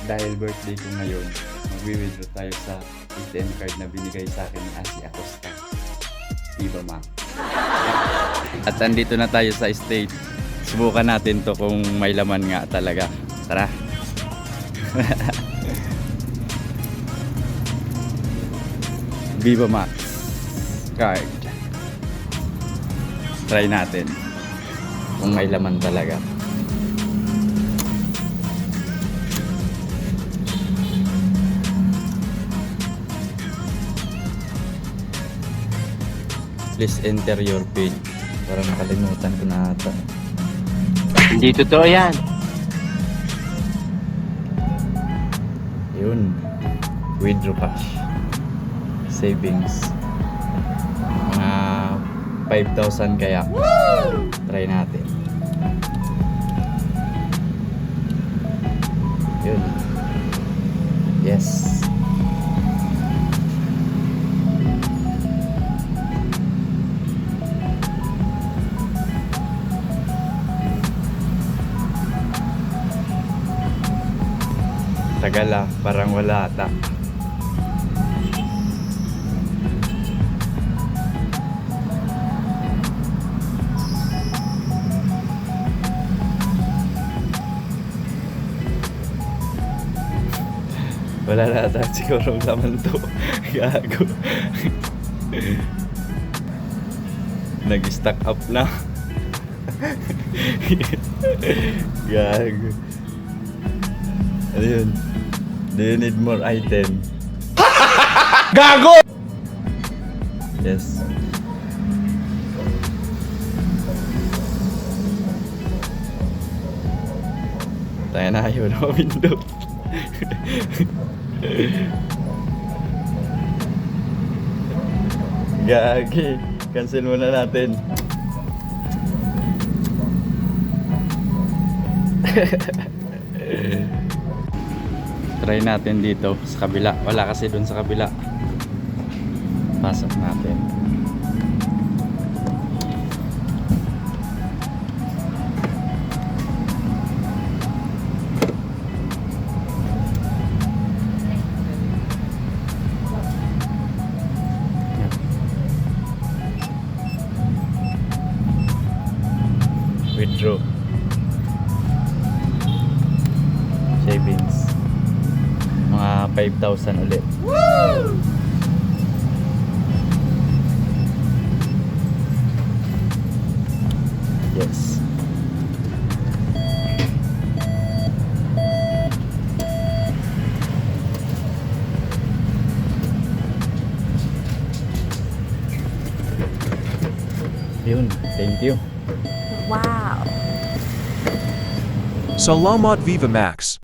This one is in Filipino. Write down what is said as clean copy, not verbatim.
dahil birthday ko ngayon, magwi-withdraw tayo sa ATM card na binigay sa akin ni Asi Acosta. Viva Max. At andito na tayo sa state. Subukan natin to kung may laman nga talaga. Tara. Viva Max card. Try natin kung may laman talaga. Please enter your PIN. Parang nakalimutan ko na ata. Hindi totoo yan. Yun. Withdraw cash. Savings. Mga 5,000 kaya. Try natin. Yun. Yes. Tagal ah, parang wala ata. Wala na ata siguro laman to. Gago. Nag-stack up na. Gago. Ano yun? Do you need more item? Gago! Yes. Tayo na ayaw na window. Gagi. Cancel muna natin. Try natin dito sa kabila. Wala kasi dun sa kabila. Pasok natin. Withdraw. Savings. Mga 5,000 ulit. Woo! Yes. Yun, thank you. Wow. Salamat Viva Max.